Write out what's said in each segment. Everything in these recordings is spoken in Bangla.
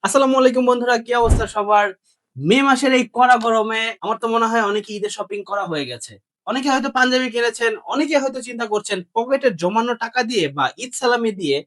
আসসালামু আলাইকুম বন্ধুরা, কি অবস্থা সবার? মে মাসের এই কড়া গরমে আমার তো মনে হয় অনেকে ঈদের শপিং করা হয়ে গেছে। অনেকে হয়তো পাঞ্জাবি কিনেছেন, অনেকে হয়তো চিন্তা করছেন পকেটে জমানো টাকা দিয়ে বা ঈদ সালামি দিয়ে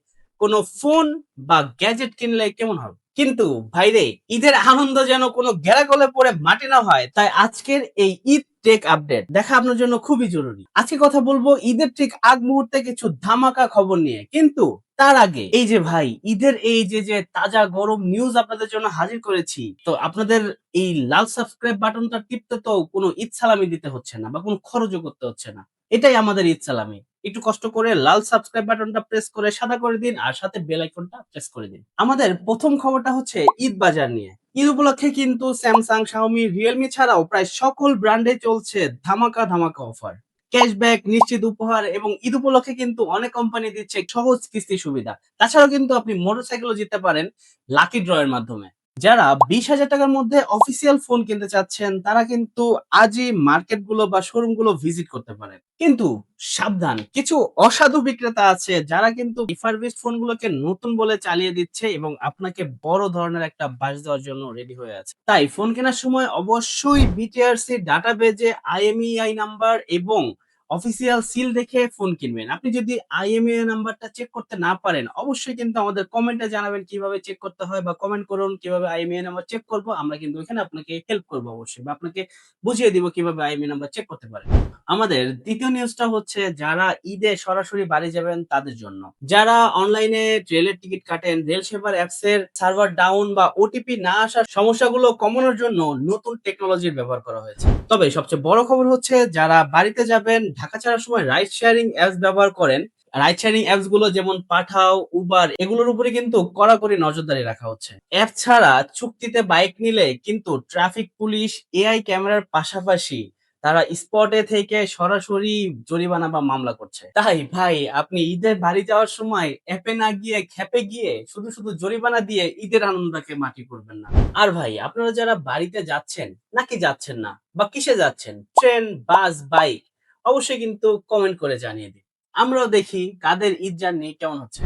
কোনো ফোন বা গ্যাজেট কিনলে কেমন হবে। কিন্তু ভাইরে, ঈদের আনন্দ যেন কোনো গেলাগলে পড়ে মাটি না হয়, তাই আজকের এই ঈদ টেক আপডেট দেখা আপনার জন্য খুবই জরুরি। আজকে কথা বলবো ঈদের ঠিক আগ মুহূর্তে কিছু ধামাকা খবর নিয়ে, কিন্তু তার আগে এই যে ভাই, ঈদের এই যে তাজা গরম নিউজ আপনাদের জন্য হাজির করেছি। তো আপনাদের এই লাল সাবস্ক্রাইব বাটনটা টিপতে তো কোনো ঈদ সালামি দিতে হচ্ছে না বা কোনো খরচও করতে হচ্ছে না। এটাই আমাদের ঈদ সালামি। একটু কষ্ট করে লাল সাবস্ক্রাইব বাটনটা প্রেস করে সাদা করে দিন, আর সাথে বেল আইকনটা প্রেস করে দিন। আমাদের প্রথম খবরটা হচ্ছে ঈদ বাজার নিয়ে। ঈদ উপলক্ষে কিন্তু স্যামসাং, শাওমি, রিয়েলমি ছাড়াও প্রায় সকল ব্র্যান্ডে চলছে ধামাকা ধামাকা অফার। ক্যাশব্যাক, নিশ্চিত উপহার এবং ঈদ উপলক্ষে কিন্তু অনেক কোম্পানি দিচ্ছে সহজ কিস্তি সুবিধা। তাছাড়াও কিন্তু আপনি মোটরসাইকেলও জিততে পারেন লাকি ড্র এর মাধ্যমে। যারা 20,000 টাকার মধ্যে অফিসিয়াল ফোন কিনতে চাচ্ছেন, তারা কিন্তু আজই মার্কেট গুলো বা শোরুম গুলো ভিজিট করতে পারেন। কিন্তু সাবধান, কিছু অসাধু বিক্রেতা আছে যারা কিন্তু রিফারবিশড ফোন গুলোকে নতুন বলে চালিয়ে দিচ্ছে এবং আপনাকে বড় ধরনের একটা বাস দেওয়ার জন্য রেডি হয়ে আছে। তাই ফোন কেনার সময় অবশ্যই বিটিআরসি ডাটাবেজে আইএমইআই নাম্বার এবং অফিসিয়াল সিল দেখে ফোন কিনবেন। আপনি যদি আইএমইআই নাম্বারটা চেক করতে না পারেন, অবশ্যই কিন্তু আমাদের কমেন্টে জানাবেন কিভাবে চেক করতে হয়, বা কমেন্ট করুন কিভাবে আইএমইআই নাম্বার চেক করব। আমরা কিন্তু এখানে আপনাকে হেল্প করব অবশ্যই, বা আপনাকে বুঝিয়ে দিব কিভাবে আইএমইআই নাম্বার চেক করতে পারেন। আমাদের দ্বিতীয় নিউজটা হচ্ছে যারা ঈদে সরাসরি বাড়ি যাবেন তাদের জন্য। যারা অনলাইনে ট্রেনের টিকিট কাটেন, রেল সেবার অ্যাপস এর সার্ভার ডাউন বা ওটিপি না আসার সমস্যাগুলো কমানোর জন্য নতুন টেকনোলজির ব্যবহার করা হয়েছে। তবে সবচেয়ে বড় খবর হচ্ছে যারা বাড়িতে যাবেন, ঢাকা ছাড়ার সময় রাইড শেয়ারিং অ্যাপস ব্যবহার করেন, রাইড শেয়ারিং অ্যাপস গুলো যেমন পাঠাও, উবার, এগুলোর উপরে কিন্তু কড়াকড়ি নজরদারি রাখা হচ্ছে। অ্যাপ ছাড়া চুক্তিতে বাইক নিলে কিন্তু ট্রাফিক পুলিশ এআই ক্যামেরার পাশাপাশি তারা স্পটে থেকে সরাসরি জরিমানা বা মামলা করছে। তাই ভাই, আপনি ঈদের বাড়ি যাওয়ার সময় অ্যাপে না গিয়ে খ্যাপে গিয়ে শুধু শুধু জরিমানা দিয়ে ঈদের আনন্দকে মাটি করবেন না। আর ভাই, আপনারা যারা বাড়িতে যাচ্ছেন নাকি যাচ্ছেন না, বা কিসে যাচ্ছেন, ট্রেন, বাস, বাইক, অবশ্যই কিন্তু কমেন্ট করে জানিয়ে দিন। আমরাও দেখি কাদের ঈদ জার্নি কেমন হচ্ছে।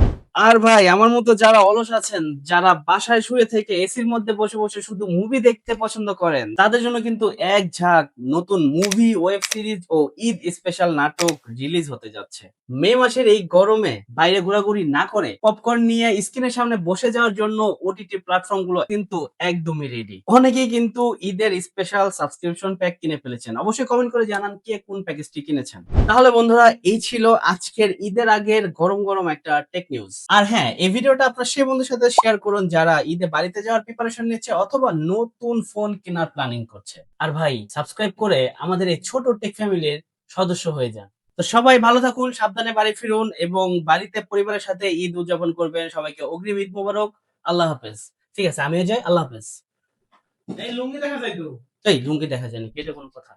আর ভাই, আমার মতো যারা অলস আছেন, যারা বাসায় শুয়ে থেকে এসির মধ্যে বসে বসে শুধু মুভি দেখতে পছন্দ করেন, তাদের জন্য কিন্তু এক ঝাঁক নতুন মুভি, ওয়েব সিরিজ ও ঈদ স্পেশাল নাটক রিলিজ হতে যাচ্ছে। মে মাসের এই গরমে বাইরে ঘোরাঘুরি না করে পপকর্ন নিয়ে স্ক্রিনের সামনে বসে যাওয়ার জন্য ওটিটি প্ল্যাটফর্ম গুলো কিন্তু একদমই রেডি। অনেকেই কিন্তু ঈদের স্পেশাল সাবস্ক্রিপশন প্যাক কিনে ফেলেছেন। অবশ্যই কমেন্ট করে জানান কে কোন প্যাকেজটি কিনেছেন। তাহলে বন্ধুরা, এই ছিল আজকের ঈদের আগের গরম গরম একটা টেক নিউজ। আর হ্যাঁ, এই ভিডিওটা আপনার সেই বন্ধুর সাথে শেয়ার করুন যারা ঈদে বাড়িতে যাওয়ার প্রিপারেশন নিচ্ছে অথবা নতুন ফোন কেনার প্ল্যানিং করছে। আর ভাই, সাবস্ক্রাইব করে আমাদের এই ছোট টেক ফ্যামিলির সদস্য হয়ে যান। তো সবাই ভালো থাকুন, সাবধানে বাড়ি ফিরুন এবং বাড়িতে পরিবারের সাথে ঈদ উদযাপন করবেন। সবাইকে অগ্রিম ঈদ মোবারক। আল্লাহ হাফেজ। ঠিক আছে, আমিও যাই। আল্লাহ হাফেজ। এই লুঙ্গি দেখা যায় তো? এই লুঙ্গি দেখা যায়নি, এটা কোনো কথা?